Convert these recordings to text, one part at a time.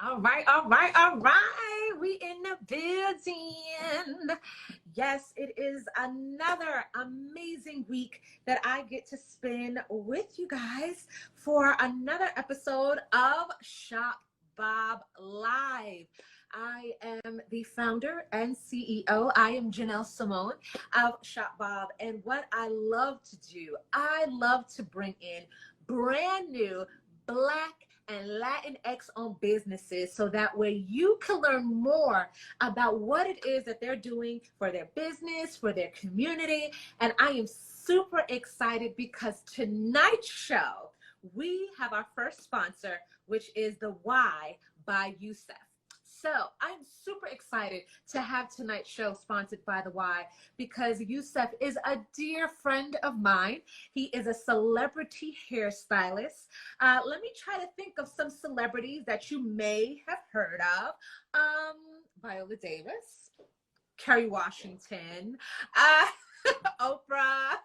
All right, all right, all right. We in the building. Yes, it is another amazing week that I get to spend with you guys for another episode of Shop Bob Live. I am the founder and CEO. I am Janelle Simone of Shop Bob. And what I love to do, I love to bring in brand new Black and Latinx owned businesses so that way you can learn more about what it is that they're doing for their business, for their community. And I am super excited because tonight's show, we have our first sponsor, which is the Y by Youssef. So I'm super excited to have tonight's show sponsored by the Y because Youssef is a dear friend of mine. He is a celebrity hairstylist. Let me try to think of some celebrities that you may have heard of. Viola Davis, Kerry Washington, Oprah,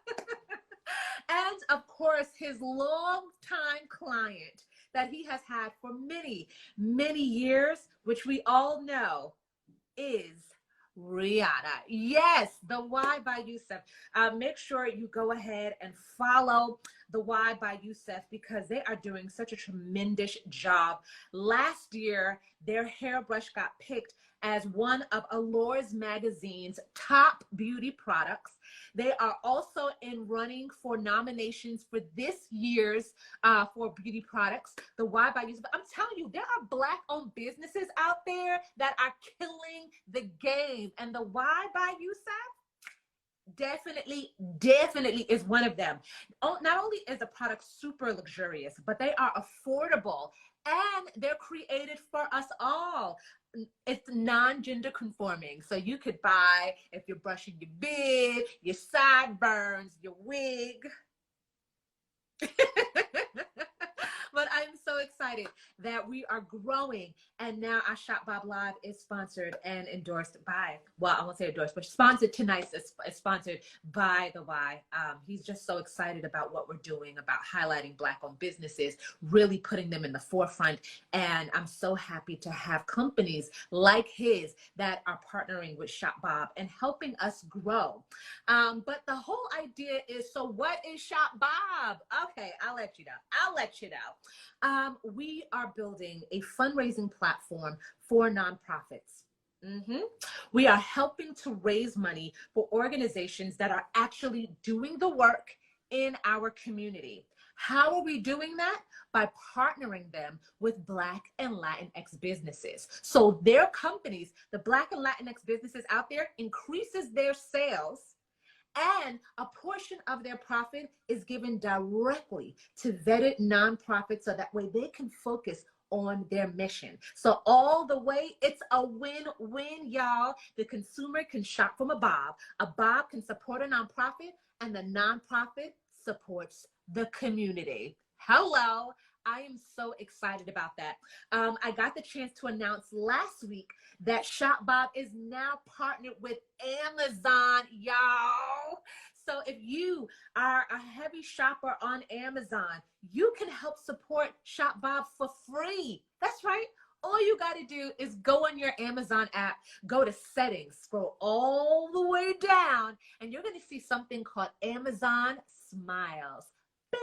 and of course his longtime client that he has had for many, many years, which we all know is Rihanna. Yes, the Y by Youssef. Make sure you go ahead and follow the Y by Youssef because they are doing such a tremendous job. Last year, their hairbrush got picked as one of Allure's magazine's top beauty products. They are also in running for nominations for this year's for beauty products, the Y by Youssef. But I'm telling you, there are Black-owned businesses out there that are killing the game, and the Y by Youssef definitely is one of them. Not only is the product super luxurious, but they are affordable and they're created for us all. It's non-gender conforming, so you could buy if you're brushing your beard, your sideburns, your wig. But I'm so excited that we are growing, and now our Shop Bob Live is sponsored and endorsed by, well, I won't say endorsed, but sponsored tonight is sponsored by the Y. He's just so excited about what we're doing, about highlighting Black-owned businesses, really putting them in the forefront, and I'm so happy to have companies like his that are partnering with Shop Bob and helping us grow. But the whole idea is, so what is Shop Bob? Okay, I'll let you know. We are building a fundraising platform for nonprofits. We are helping to raise money for organizations that are actually doing the work in our community. How are we doing that? By partnering them with Black and Latinx businesses. So their companies, the Black and Latinx businesses out there, increases their sales, and a portion of their profit is given directly to vetted nonprofits so that way they can focus on their mission. So all the way, it's a win-win, y'all. The consumer can shop from a Bob can support a nonprofit, and the nonprofit supports the community. Hello. I am so excited about that. I got the chance to announce last week that Shop Bob is now partnered with Amazon, y'all. So if you are a heavy shopper on Amazon, you can help support Shop Bob for free. That's right. All you got to do is go on your Amazon app, go to settings, scroll all the way down, and you're going to see something called Amazon Smiles. Bing!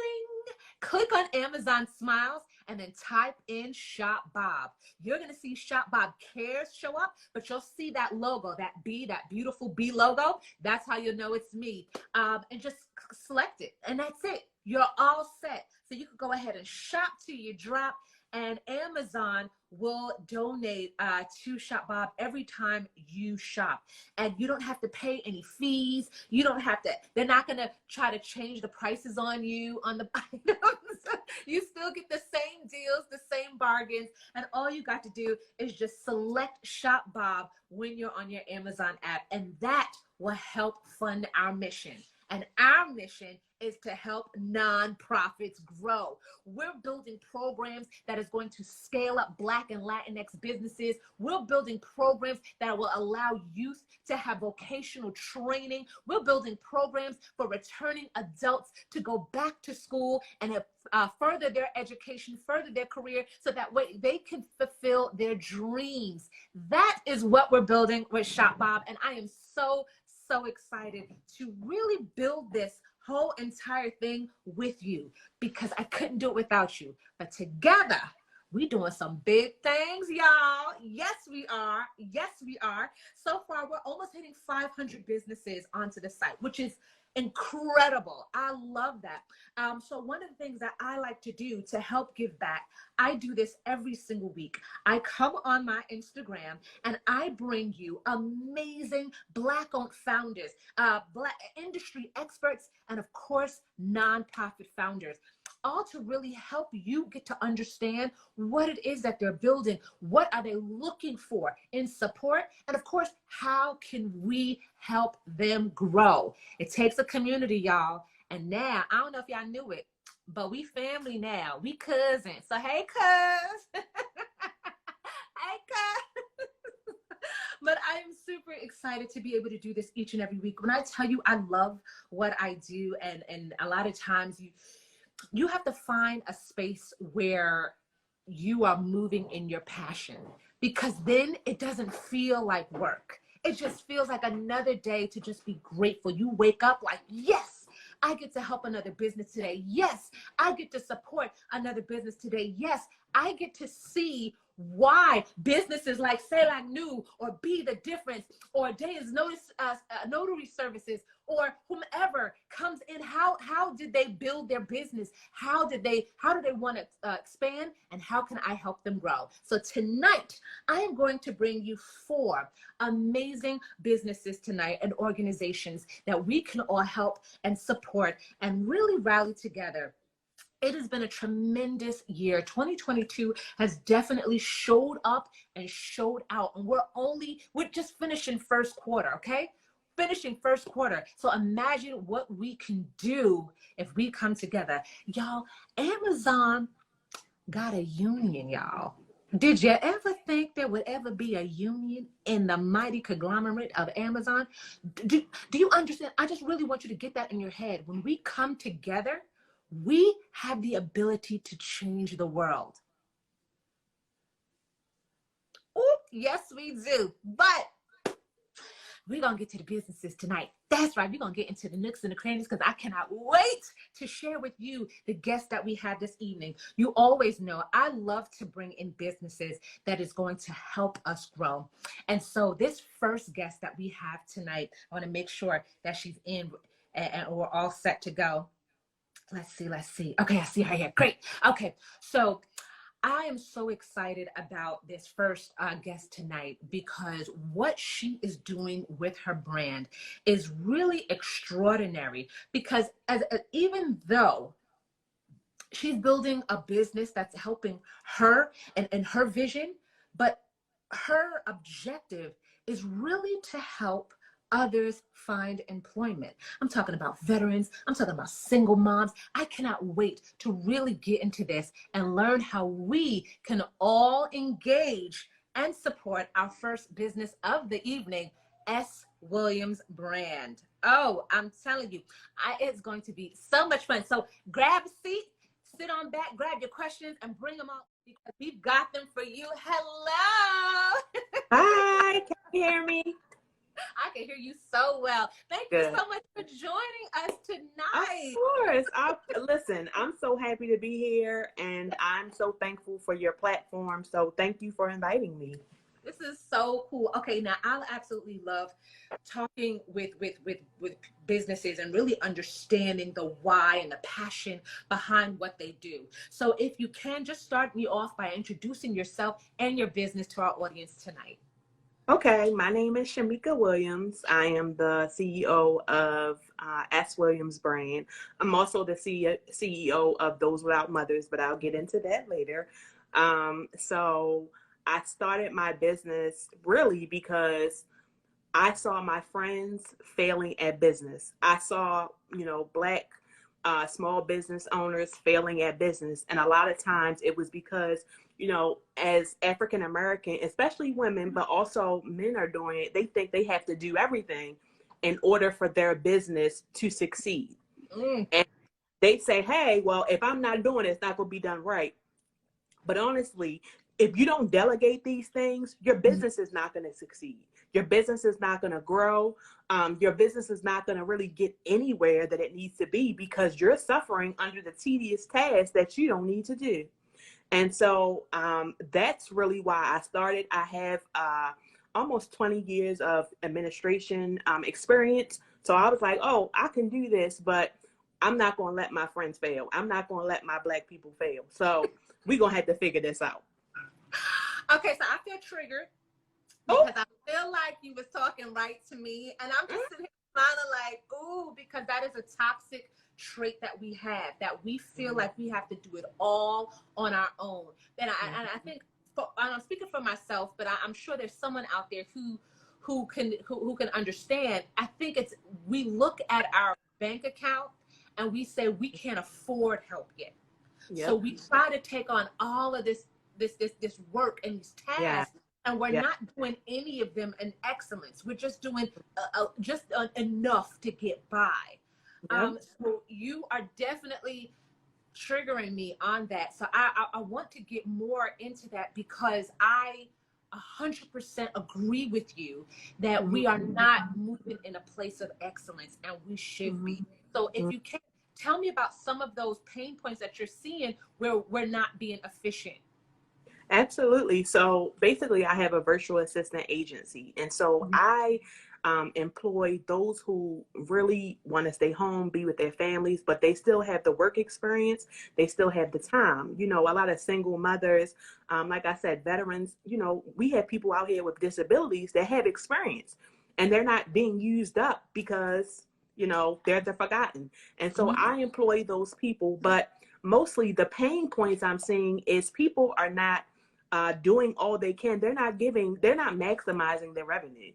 Click on Amazon Smiles and then type in Shop Bob. You're going to see Shop Bob Cares show up, but you'll see that logo, that B, that beautiful B logo. That's how you'll know it's me. And just select it, and that's it. You're all set. So you can go ahead and shop till you drop, and Amazon will donate to Shop Bob every time you shop. And you don't have to pay any fees. You don't have to, they're not going to try to change the prices on you on the items. You still get the same deals, the same bargains. And all you got to do is just select Shop Bob when you're on your Amazon app. And that will help fund our mission. And our mission is to help nonprofits grow. We're building programs that is going to scale up Black and Latinx businesses. We're building programs that will allow youth to have vocational training. We're building programs for returning adults to go back to school and further their education, further their career, so that way they can fulfill their dreams. That is what we're building with Shop Bob, and I am so excited to really build this whole entire thing with you, because I couldn't do it without you. But together, we doing some big things, y'all. Yes, we are. Yes, we are. So far, we're almost hitting 500 businesses onto the site, which is incredible. I love that. So one of the things that I like to do to help give back, I do this every single week. I come on my Instagram and I bring you amazing Black-owned founders, Black industry experts, and of course, nonprofit founders, all to really help you get to understand what it is that they're building, what are they looking for in support, and of course, how can we help them grow? It takes a community, y'all. And now, I don't know if y'all knew it, but we family now. We cousins. So hey, cuz. Hey, cuz. But I am super excited to be able to do this each and every week. When I tell you I love what I do, and a lot of times you have to find a space where you are moving in your passion, because then it doesn't feel like work. It just feels like another day to just be grateful. You wake up like, yes, I get to help another business today. Yes, I get to support another business today. Yes, I get to see why businesses like Say Like New or Be the Difference or Days Notice Notary Services or whomever comes in, how did they build their business? How do they want to expand, and how can I help them grow? So tonight I am going to bring you 4 amazing businesses tonight and organizations that we can all help and support and really rally together. It has been a tremendous year. 2022 has definitely showed up and showed out. And we're just finishing first quarter, okay? Finishing first quarter. So imagine what we can do if we come together. Y'all, Amazon got a union, y'all. Did you ever think there would ever be a union in the mighty conglomerate of Amazon? Do you understand? I just really want you to get that in your head. When we come together, we have the ability to change the world. Oh, yes, we do. But we're going to get to the businesses tonight. That's right. We're going to get into the nooks and the crannies, because I cannot wait to share with you the guests that we have this evening. You always know I love to bring in businesses that is going to help us grow. And so this first guest that we have tonight, I want to make sure that she's in and we're all set to go. Let's see. Okay, I see her here. Great. Okay, so I am so excited about this first guest tonight, because what she is doing with her brand is really extraordinary. Because even though she's building a business that's helping her and her vision, but her objective is really to help others find employment. I'm talking about veterans. I'm talking about single moms. I cannot wait to really get into this and learn how we can all engage and support our first business of the evening, S. Williams Brand. Oh, I'm telling you, it's going to be so much fun. So grab a seat, sit on back, grab your questions, and bring them up, because we've got them for you. Hello. Hi, can you hear me? I can hear you so well. Thank you so much for joining us tonight. Of course. Listen, I'm so happy to be here, and I'm so thankful for your platform. So thank you for inviting me. This is so cool. Okay, now I absolutely love talking with businesses and really understanding the why and the passion behind what they do. So if you can, just start me off by introducing yourself and your business to our audience tonight. Okay, my name is Shamika Williams. I am the CEO of S. Williams Brand. I'm also the CEO of Those Without Mothers, but I'll get into that later. So I started my business really because I saw my friends failing at business. I saw, Black small business owners failing at business. And a lot of times it was because, as African American, especially women, but also men are doing it, they think they have to do everything in order for their business to succeed. And they say, hey, well, if I'm not doing it, it's not going to be done right. But honestly, if you don't delegate these things, your business is not going to succeed. Your business is not going to grow. Your business is not going to really get anywhere that it needs to be because you're suffering under the tedious tasks that you don't need to do. And so that's really why I started. I have almost 20 years of administration experience. So I was like, oh, I can do this, but I'm not going to let my friends fail. I'm not going to let my Black people fail. So we're going to have to figure this out. Okay, so I feel triggered because I feel like you was talking right to me. And I'm just sitting here smiling like, ooh, because that is a toxic trait that we have, that we feel like we have to do it all on our own. And I think, I'm speaking for myself, but I'm sure there's someone out there who can understand. I think we look at our bank account and we say we can't afford help yet. Yep. So we try to take on all of this work and these tasks, and we're not doing any of them in excellence. We're just doing enough to get by. So you are definitely triggering me on that. So I want to get more into that because I 100% agree with you that we are not moving in a place of excellence, and we should be. So if you can tell me about some of those pain points that you're seeing where we're not being efficient. Absolutely. So basically I have a virtual assistant agency. And so I employ those who really want to stay home, be with their families, but they still have the work experience. They still have the time. A lot of single mothers, like I said, veterans, we have people out here with disabilities that have experience and they're not being used up because, they're the forgotten. And so I employ those people, but mostly the pain points I'm seeing is people are not doing all they can. They're not maximizing their revenue.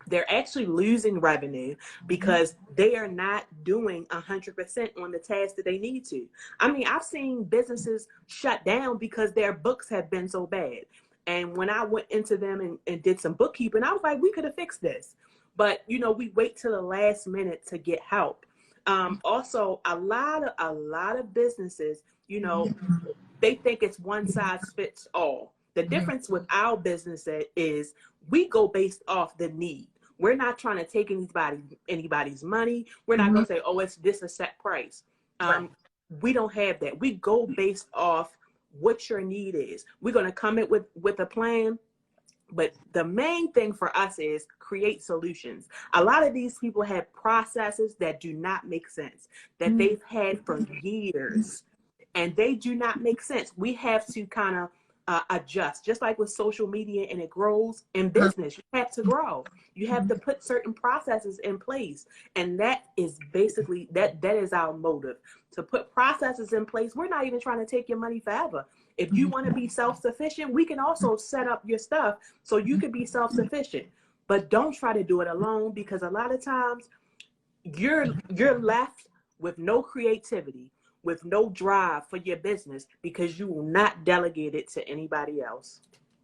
They're actually losing revenue because they are not doing 100% on the tasks that they need to. I mean, I've seen businesses shut down because their books have been so bad. And when I went into them and did some bookkeeping, I was like, we could have fixed this. But, we wait till the last minute to get help. Also, a lot of businesses, they think it's one size fits all. The difference with our business is we go based off the need. We're not trying to take anybody's money. We're not going to say, oh, it's this a set price. We don't have that. We go based off what your need is. We're going to come in with a plan. But the main thing for us is create solutions. A lot of these people have processes that do not make sense, that they've had for years, and they do not make sense. We have to kind of adjust, just like with social media, and it grows in business. You have to grow. You have to put certain processes in place. And that is basically, that is our motive, to put processes in place. We're not even trying to take your money forever. If you want to be self-sufficient, we can also set up your stuff so you can be self-sufficient. But don't try to do it alone, because a lot of times you're left with no creativity, with no drive for your business, because you will not delegate it to anybody else.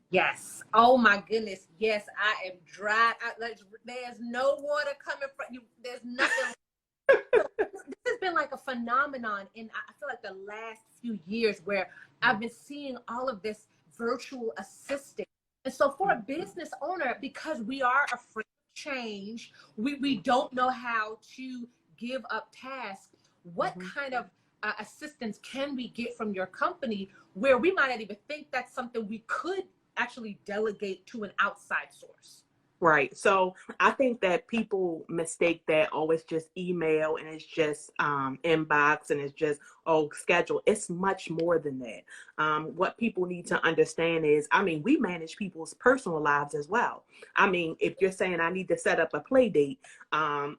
Yes. Oh my goodness. Yes, I am dry. There's no water coming from you. There's nothing. This has been like a phenomenon in, I feel like, the last few years, where I've been seeing all of this virtual assisting. And so for a business owner, because we are afraid of change, we don't know how to give up tasks. What kind of assistance can we get from your company where we might not even think that's something we could actually delegate to an outside source? Right. So I think that people mistake that, oh, it's just email and it's just inbox and it's just, oh, schedule. It's much more than that. What people need to understand is, I mean, we manage people's personal lives as well. I mean, if you're saying I need to set up a play date, and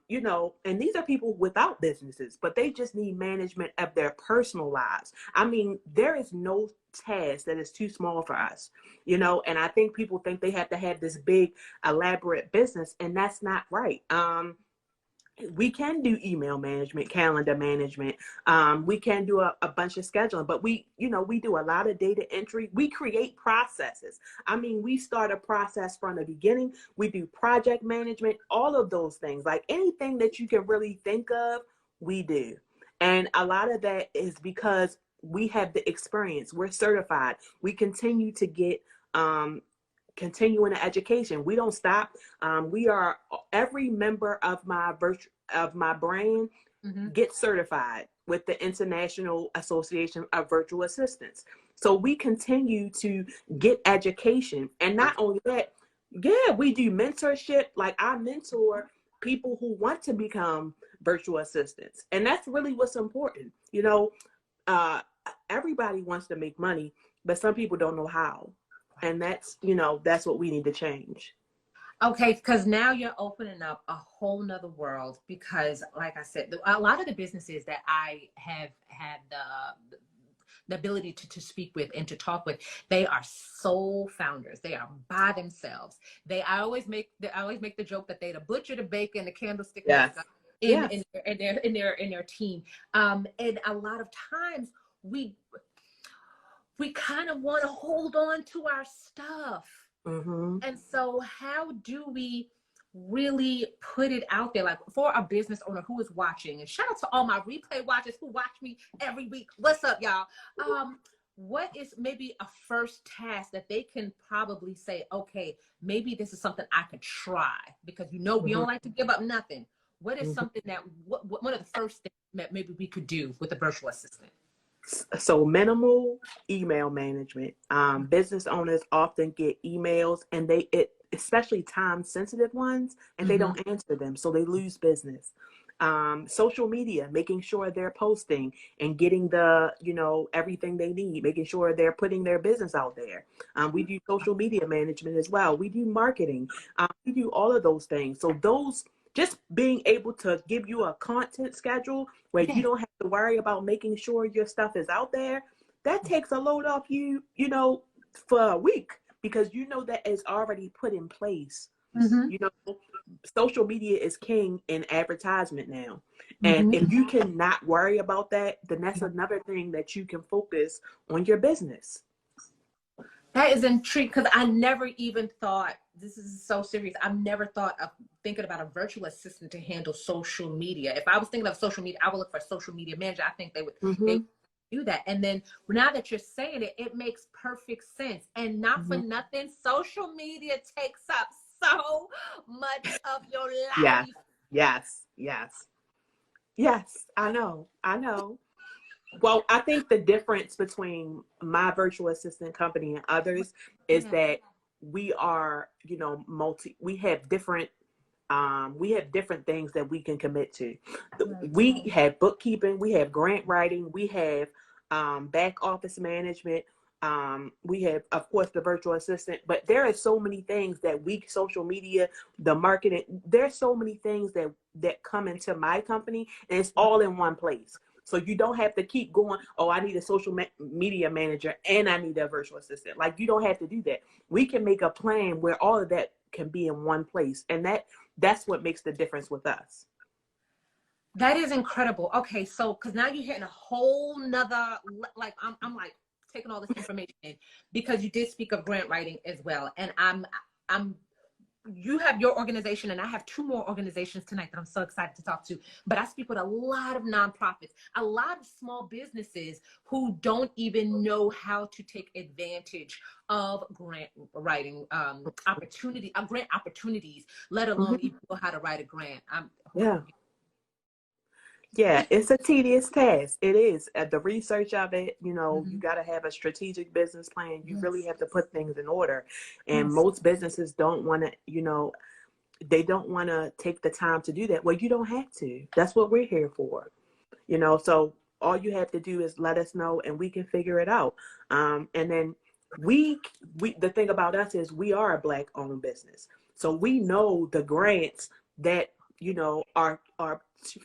these are people without businesses, but they just need management of their personal lives. I mean, there is no task that is too small for us, you know. And I think people think they have to have this big elaborate business, and that's not right. We can do email management, calendar management. We can do a bunch of scheduling, but we do a lot of data entry. We create processes. I mean, we start a process from the beginning. We do project management, all of those things, like anything that you can really think of, we do. And a lot of that is because we have the experience. We're certified. We continue to get, continuing education. We don't stop. We are, every member of my brand gets certified with the International Association of Virtual Assistants. So we continue to get education. And not only that, yeah, we do mentorship. Like, I mentor people who want to become virtual assistants. And that's really what's important. You know, everybody wants to make money, but some people don't know how. And that's what we need to change. Okay, because now you're opening up a whole nother world, because like I said, a lot of the businesses that I have had the ability to speak with and to talk with, they are sole founders. They are by themselves. I always make the joke that they the butcher, the baker, and the candlestick Yes. maker in their team. And a lot of times we kind of want to hold on to our stuff. Mm-hmm. And so how do we really put it out there, like for a business owner who is watching? And shout out to all my replay watchers who watch me every week. What's up, y'all? What is maybe a first task that they can probably say, okay, maybe this is something I could try, because we don't like to give up nothing. What is something that one of the first things that maybe we could do with a virtual assistant? So minimal email management. Business owners often get emails, and especially time sensitive ones, and they don't answer them, so they lose business. Social media, making sure they're posting and getting the, everything they need, making sure they're putting their business out there. We do social media management as well. We do marketing. We do all of those things. So just being able to give you a content schedule where you don't have to worry about making sure your stuff is out there, that takes a load off you, for a week, because that is already put in place. Social media is king in advertisement now. And if you cannot worry about that, then that's another thing that you can focus on your business. That is intriguing, because I never even thought, this is so serious, I've never thought of thinking about a virtual assistant to handle social media. If I was thinking of social media, I would look for a social media manager. I think they would do that. And then now that you're saying it, it makes perfect sense. And not for nothing, social media takes up so much of your life. Yes, I know. Well, I think the difference between my virtual assistant company and others is that we are, we have different things that we can commit to. We have bookkeeping, we have grant writing, we have back office management. We have, of course, the virtual assistant, but there are so many things that social media, the marketing, there's so many things that come into my company, and it's all in one place. So you don't have to keep going, oh, I need a social media manager and I need a virtual assistant. Like, you don't have to do that. We can make a plan where all of that can be in one place. And that's what makes the difference with us. That is incredible. Okay, so because now you're hitting a whole nother, like, I'm like taking all this information in, because you did speak of grant writing as well. And you have your organization, and I have two more organizations tonight that I'm so excited to talk to. But I speak with a lot of nonprofits, a lot of small businesses who don't even know how to take advantage of grant writing grant opportunities, let alone even know how to write a grant. Yeah, it's a tedious task. It is. The research of it, you got to have a strategic business plan. You really have to put things in order. And most businesses don't want to, they don't want to take the time to do that. Well, you don't have to. That's what we're here for. So all you have to do is let us know, and we can figure it out. And then the thing about us is we are a Black-owned business. So we know the grants that, are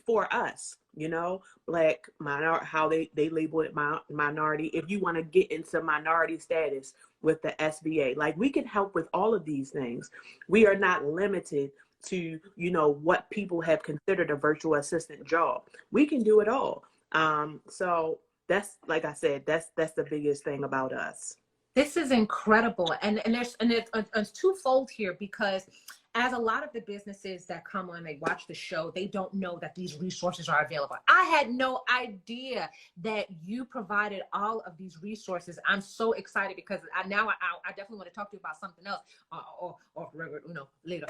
for us, you know, Black, minor, how they label it, minority. If you want to get into minority status with the SBA, like we can help with all of these things. We are not limited to, you know, what people have considered a virtual assistant job. We can do it all. So that's, like I said, that's the biggest thing about us. This is incredible. And it's twofold here, because as a lot of the businesses that come on, they watch the show, they don't know that these resources are available. I had no idea that you provided all of these resources. I'm so excited because I definitely want to talk to you about something else, or you know, later.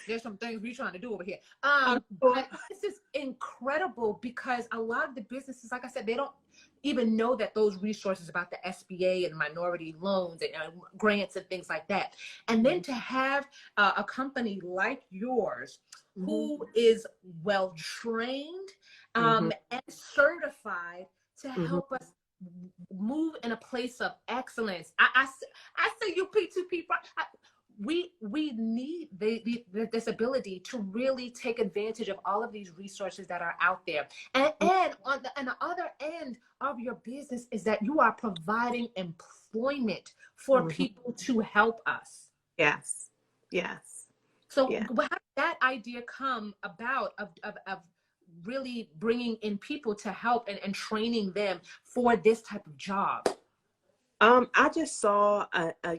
There's some things we're trying to do over here. But this is incredible because a lot of the businesses, like I said, they don't even know that those resources about the SBA and minority loans and grants and things like that. And then to have a company like yours who is well trained and certified to help us move in a place of excellence. I say you P2P. We need this ability to really take advantage of all of these resources that are out there. And on the other end of your business is that you are providing employment for people to help us. Yes. Yes. So how did that idea come about of really bringing in people to help and training them for this type of job? I just saw,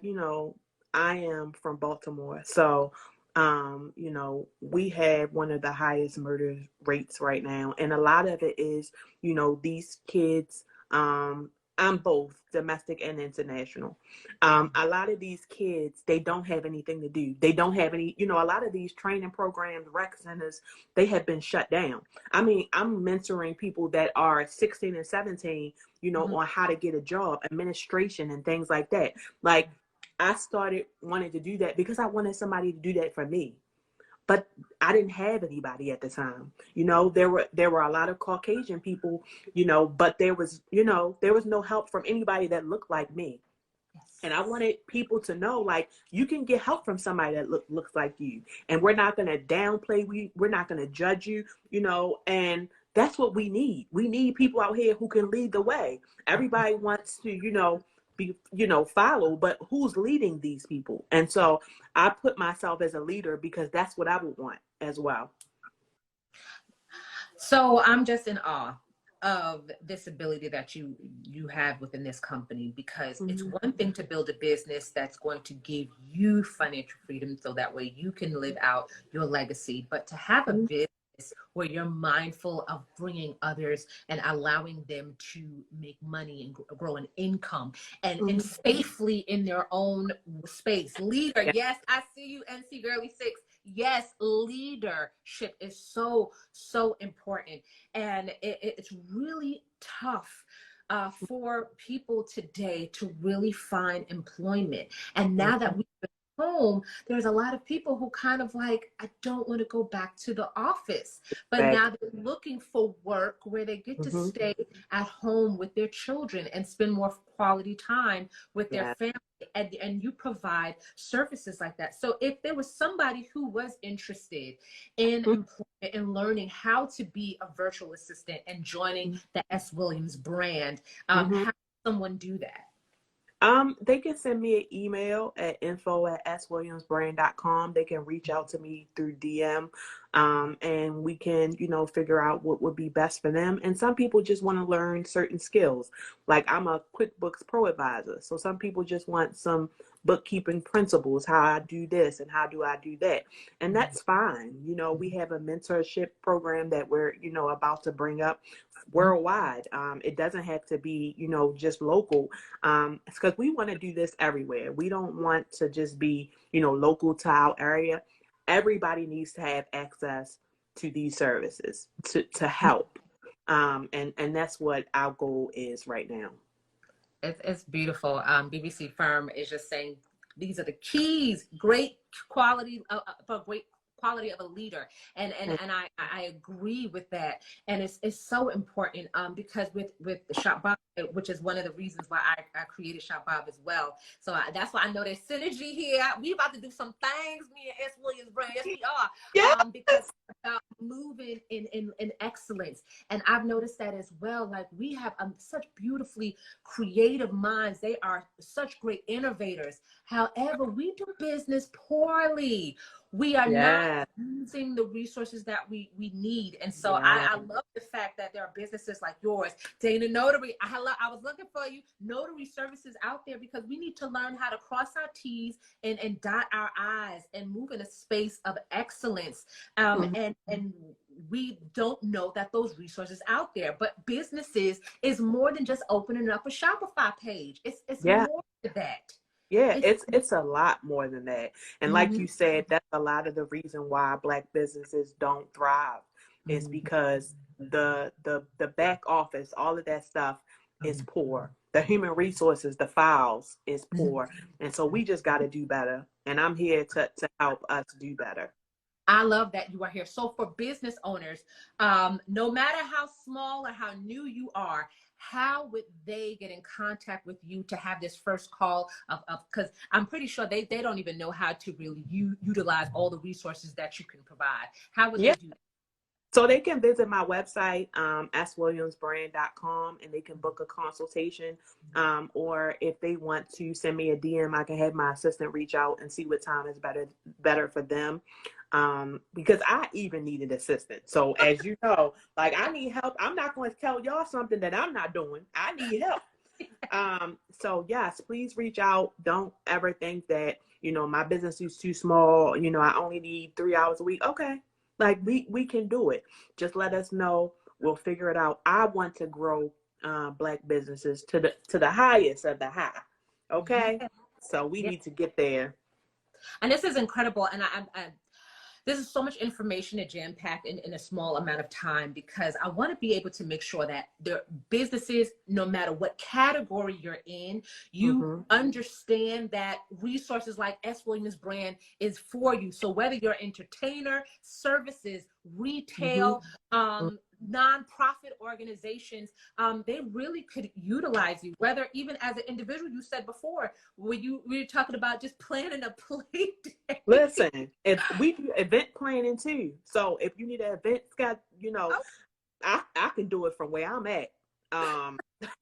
you know, I am from Baltimore, so you know, we have one of the highest murder rates right now, and a lot of it is, you know, these kids. I'm both domestic and international. A lot of these kids, they don't have anything to do. They don't have any, you know, a lot of these training programs, rec centers, they have been shut down. I mean, I'm mentoring people that are 16 and 17, you know, on how to get a job, administration and things like that. Like, I started wanting to do that because I wanted somebody to do that for me. But I didn't have anybody at the time. You know, there were a lot of Caucasian people, you know, but there was no help from anybody that looked like me. And I wanted people to know, like, you can get help from somebody that looks like you. And we're not going to downplay, we're not going to judge you, you know, and that's what we need. We need people out here who can lead the way. Everybody wants to, you know, be, you know, follow, but who's leading these people? And so I put myself as a leader because that's what I would want as well. So I'm just in awe of this ability that you have within this company, because it's one thing to build a business that's going to give you financial freedom so that way you can live out your legacy, but to have a business where you're mindful of bringing others and allowing them to make money and grow an income and safely in their own space. Leader, yes, I see you, NC Girly 6. Yes, leadership is so important, and it's really tough for people today to really find employment. And now that we've been home, there's a lot of people who kind of like, I don't want to go back to the office, but now they're looking for work where they get to stay at home with their children and spend more quality time with their family. And you provide services like that. So if there was somebody who was interested in employment and learning how to be a virtual assistant and joining the S. Williams brand, how does someone do that? They can send me an email at info@swilliamsbrand.com. They can reach out to me through DM, and we can, you know, figure out what would be best for them. And some people just want to learn certain skills. Like, I'm a QuickBooks Pro advisor, so some people just want some bookkeeping principles, how I do this and how do I do that. And that's fine. You know, we have a mentorship program that we're, you know, about to bring up worldwide. It doesn't have to be, you know, just local. It's because we want to do this everywhere. We don't want to just be, you know, local to our area. Everybody needs to have access to these services to help. And that's what our goal is right now. It's beautiful. BBC Firm is just saying these are the keys, great quality for great quality of a leader. And I agree with that. And it's so important because with Shop Bob, which is one of the reasons why I created Shop Bob as well. So that's why I know there's synergy here. We about to do some things, me and S. Williams brand. Yes, we are. Yeah. Because it's about moving in excellence. And I've noticed that as well. Like we have such beautifully creative minds. They are such great innovators. However, we do business poorly. We are not using the resources that we need. And so I love the fact that there are businesses like yours, Dana Notary. I was looking for you, notary services out there, because we need to learn how to cross our T's and dot our I's and move in a space of excellence. And we don't know that those resources out there. But businesses is more than just opening up a Shopify page. It's more than that. Yeah, it's a lot more than that. And like you said, that's a lot of the reason why Black businesses don't thrive is because the back office, all of that stuff is poor. The human resources, the files is poor. And so we just got to do better. And I'm here to help us do better. I love that you are here. So for business owners, no matter how small or how new you are, how would they get in contact with you to have this first call of because I'm pretty sure they don't even know how to really utilize all the resources that you can provide. How would they do that? So they can visit my website, swilliamsbrand.com, and they can book a consultation. Or if they want to send me a DM, I can have my assistant reach out and see what time is better for them. Because I even need an assistant. So as you know, like I need help. I'm not going to tell y'all something that I'm not doing. I need help. So yes, please reach out. Don't ever think that, my business is too small. I only need 3 hours a week. Okay. Like we can do it. Just let us know. We'll figure it out. I want to grow Black businesses to the highest of the high. Okay. So we need to get there. And this is incredible. And this is so much information to jam packed in a small amount of time, because I want to be able to make sure that the businesses, no matter what category you're in, you understand that resources like S. Williams Brand is for you. So whether you're entertainer, services, retail, nonprofit organizations, they really could utilize you, whether even as an individual. You said before, we were talking about just planning a play day. Listen, we do event planning too. So if you need an event, Scott, I can do it from where I'm at.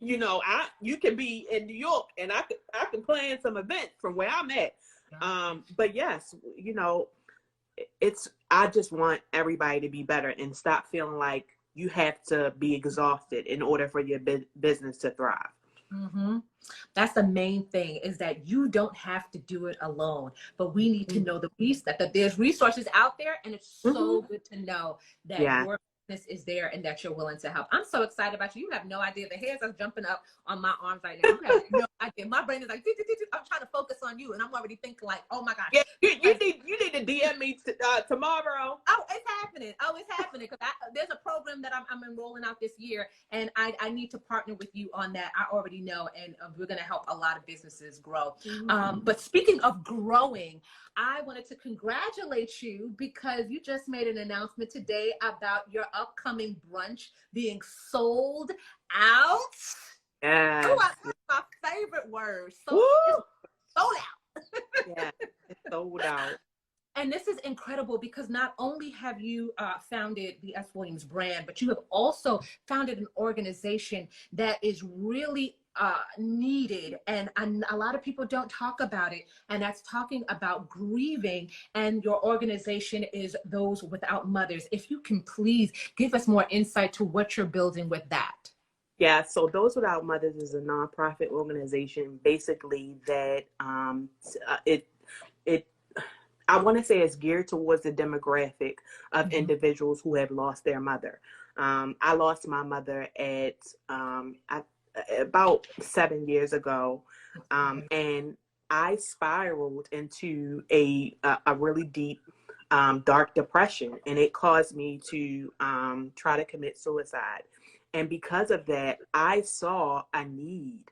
You can be in New York and I can plan some events from where I'm at. But yes, I just want everybody to be better and stop feeling like you have to be exhausted in order for your business to thrive. That's the main thing, is that you don't have to do it alone, but we need to know that there's resources out there, and it's so good to know that your business is there and that you're willing to help. I'm so excited about you. You have no idea. The hairs are jumping up on my arms right now. You have no idea. My brain is like, I'm trying to focus on you, and I'm already thinking like, oh my gosh. Yeah, you need to DM me tomorrow. Oh, it's happening. Because there's a program that I'm enrolling out this year, and I need to partner with you on that. I already know, and we're going to help a lot of businesses grow. But speaking of growing, I wanted to congratulate you because you just made an announcement today about your upcoming brunch being sold out. Yes. Oh, that's my favorite word. Sold out. Yeah, it's sold out. And this is incredible because not only have you founded the S. Williams Brand, but you have also founded an organization that is really needed, and a lot of people don't talk about it, and that's talking about grieving. And your organization is Those Without Mothers. If you can please give us more insight to what you're building with that. Yeah, so Those Without Mothers is a nonprofit organization, basically that I want to say it's geared towards the demographic of individuals who have lost their mother. I lost my mother at about 7 years ago, and I spiraled into a really deep, dark depression, and it caused me to try to commit suicide. And because of that, I saw a need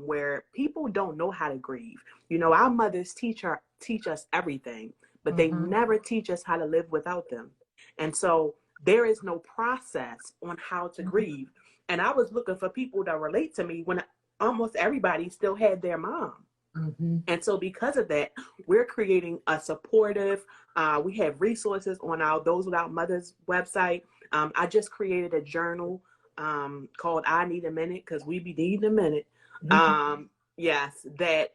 where people don't know how to grieve. Our mothers teach us everything, but they never teach us how to live without them. And so there is no process on how to grieve. And I was looking for people that relate to me when almost everybody still had their mom. And so because of that, we're creating a supportive, we have resources on our Those Without Mothers website. I just created a journal called I Need a Minute, because we be needing a minute. Yes, that,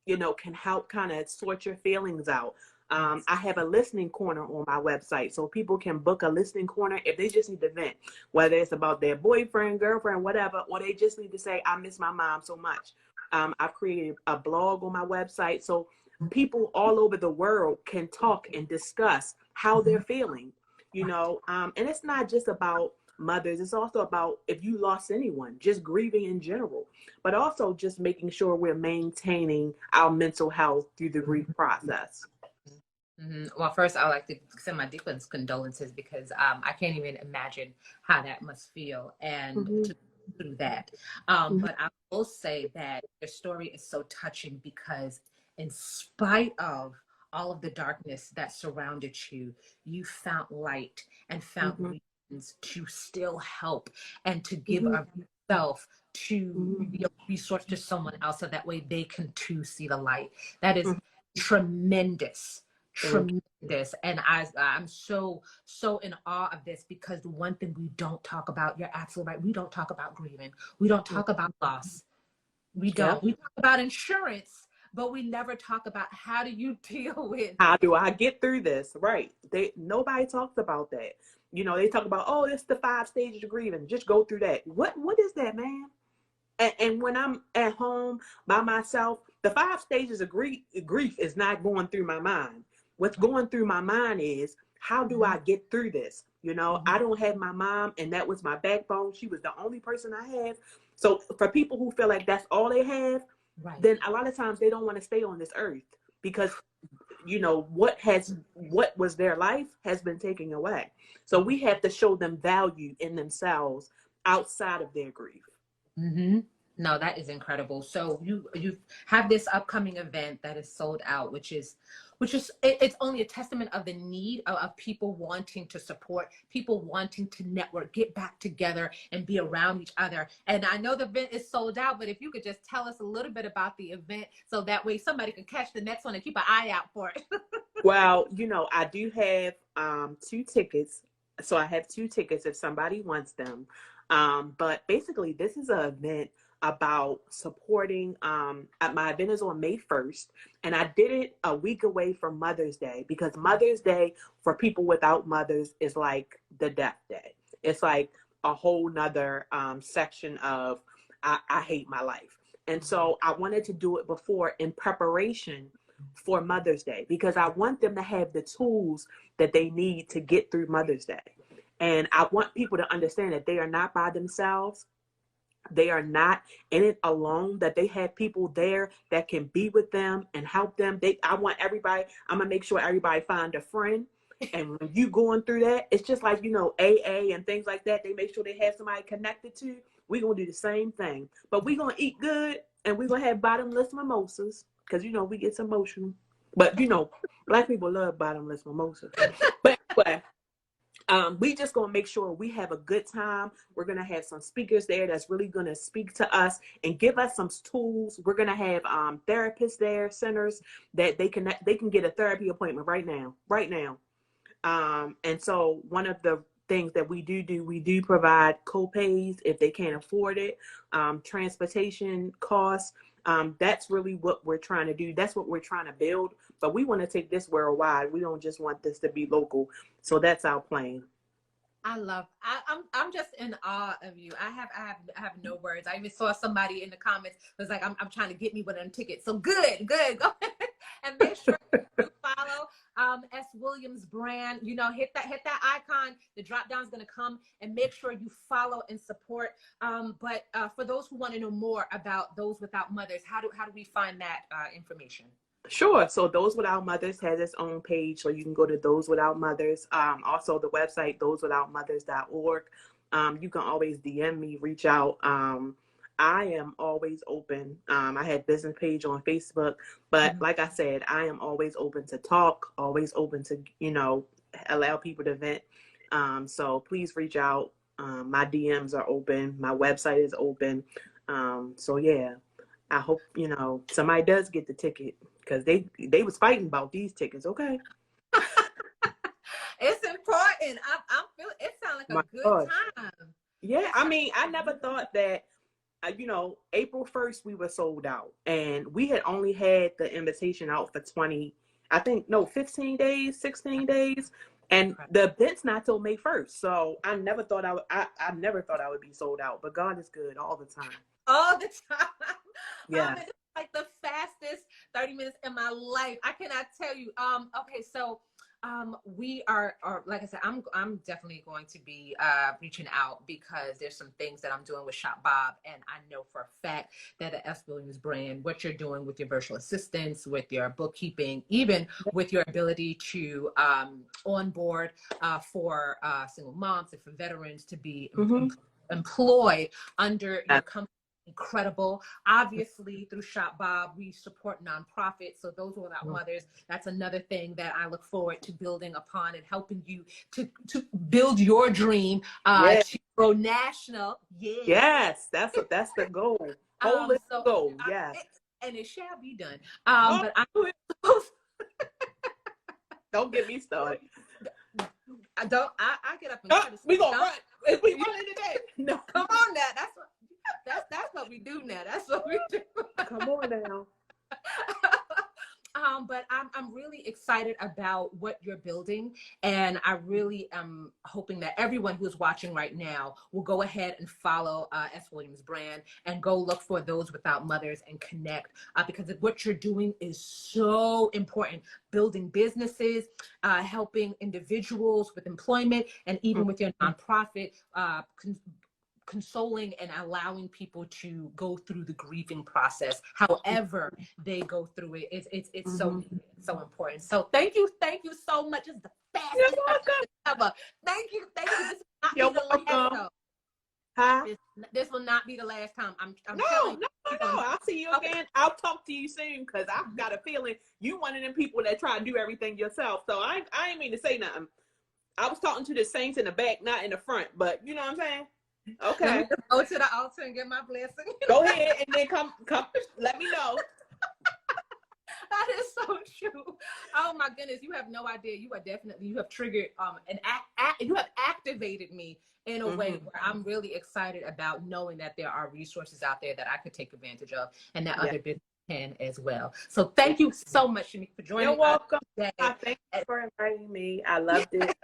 you know, can help kind of sort your feelings out. I have a listening corner on my website, so people can book a listening corner if they just need to vent, whether it's about their boyfriend, girlfriend, whatever, or they just need to say, I miss my mom so much. I've created a blog on my website, so people all over the world can talk and discuss how they're feeling, you know, and it's not just about mothers. It's also about if you lost anyone, just grieving in general, but also just making sure we're maintaining our mental health through the grief process. Well, first, I would like to send my deepest condolences, because I can't even imagine how that must feel and to do that. But I will say that your story is so touching, because in spite of all of the darkness that surrounded you, you found light and found reasons to still help and to give of yourself to be a resource to someone else, so that way they can too see the light. That is tremendous. Tremendous. And I'm so in awe of this, because the one thing we don't talk about, you're absolutely right, we don't talk about grieving, we don't talk about loss, we talk about insurance, but we never talk about how do you deal with, how do I get through this, right? Nobody talks about that. You know, they talk about, oh, it's the 5 stages of grieving, just go through that. What is that, man? And when I'm at home by myself, the 5 stages of grief is not going through my mind. What's going through my mind is, how do I get through this? You know, I don't have my mom, and that was my backbone. She was the only person I have. So for people who feel like that's all they have, then a lot of times they don't want to stay on this earth, because, you know, what was their life has been taken away. So we have to show them value in themselves outside of their grief. No, that is incredible. So you have this upcoming event that is sold out, which is it's only a testament of the need of people wanting to support, people wanting to network, get back together and be around each other. And I know the event is sold out, but if you could just tell us a little bit about the event, so that way somebody can catch the next one and keep an eye out for it. Well, you know, I do have 2 tickets. So I have 2 tickets if somebody wants them. But basically, this is an event about supporting, my event is on May 1st, and I did it a week away from Mother's Day, because Mother's Day for people without mothers is like the death day. It's like a whole nother section of I hate my life. And so I wanted to do it before, in preparation for Mother's Day, because I want them to have the tools that they need to get through Mother's Day. And I want people to understand that they are not by themselves. They are not in it alone, that they have people there that can be with them and help them. I'm gonna make sure everybody find a friend. And when you going through that, it's just like, you know, AA and things like that. They make sure they have somebody connected to. We're gonna do the same thing, but we're gonna eat good, and we're gonna have bottomless mimosas, because, you know, we get emotional. But, you know, Black people love bottomless mimosas. But anyway, we just gonna make sure we have a good time. We're gonna have some speakers there that's really gonna speak to us and give us some tools. We're gonna have therapists there, centers that they can get a therapy appointment right now. And so one of the things that we do provide co-pays if they can't afford it, transportation costs. That's really what we're trying to do. That's what we're trying to build. But we want to take this worldwide. We don't just want this to be local. So that's our plan. I'm just in awe of you. I have no words. I even saw somebody in the comments was like, I'm trying to get me one of them tickets. So good. Go ahead and make sure you follow S. Williams brand. You know, hit that icon. The drop down is going to come, and make sure you follow and support. But for those who want to know more about Those Without Mothers, how do we find that information? Sure. So Those Without Mothers has its own page, so you can go to Those Without Mothers. Also the website, thosewithoutmothers.org. You can always DM me, reach out. I am always open. I had business page on Facebook, but Mhm. like I said, I am always open to talk, always open to, allow people to vent. So please reach out. My DMs are open. My website is open. So yeah, I hope, somebody does get the ticket because they was fighting about these tickets. Okay. It's important. I'm feeling. It sounds like My a good God. time. Yeah. It I sounds mean, I like a never good thought that April 1st, we were sold out. And we had only had the invitation out for 20, I think, no, 15 days, 16 days. And time. the event's not till May 1st. So I never thought I never thought I would be sold out. But God is good all the time. All the time. Yeah. And it's like the fastest 30 minutes in my life. I cannot tell you. Okay, so we are like I said, I'm definitely going to be reaching out because there's some things that I'm doing with Shop Bob, and I know for a fact that the S. Williams brand, what you're doing with your virtual assistants, with your bookkeeping, even with your ability to onboard for single moms and for veterans to be employed under your company. Incredible. Obviously, through Shop Bob, we support nonprofits. So those without mothers, that's another thing that I look forward to building upon and helping you to build your dream to go national. Yeah. Yes, that's the goal. Holistic So goal. Yes. and it shall be done. Oh, But I'm don't get me started. I get up and try to We gonna run. Is we running today? No. Come on now. That's what we do now. That's what we do. Come on now. But I'm really excited about what you're building, and I really am hoping that everyone who's watching right now will go ahead and follow S. Williams brand and go look for Those Without Mothers and connect because what you're doing is so important. Building businesses, helping individuals with employment, and even with your nonprofit, consoling and allowing people to go through the grieving process, however they go through it. It's so important. So thank you so much. It's the fastest ever. Thank you. This will not be the last though. Huh? This will not be the last time. I'm no. I'll see you again. I'll talk to you soon because I've got a feeling you one of them people that try to do everything yourself. So I ain't mean to say nothing. I was talking to the saints in the back, not in the front, but you know what I'm saying? Okay. Let me go to the altar and get my blessing. Go ahead and then come let me know. That is so true. Oh my goodness, you have no idea. You have triggered you have activated me in a way where I'm really excited about knowing that there are resources out there that I could take advantage of and that other businesses can as well. So thank you so much, Shamika, for joining You're welcome. us today. Thank you for inviting me. I loved it.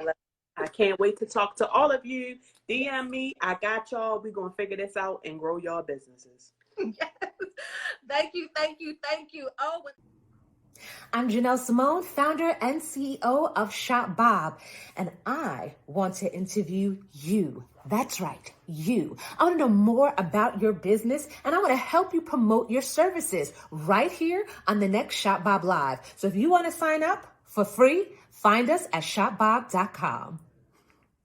I can't wait to talk to all of you. DM me. I got y'all. We're going to figure this out and grow y'all businesses. Yes. Thank you. Oh, I'm Janelle Simone, founder and CEO of Shop Bob, and I want to interview you. That's right, you. I want to know more about your business, and I want to help you promote your services right here on the next Shop Bob Live. So if you want to sign up for free, find us at shopbob.com.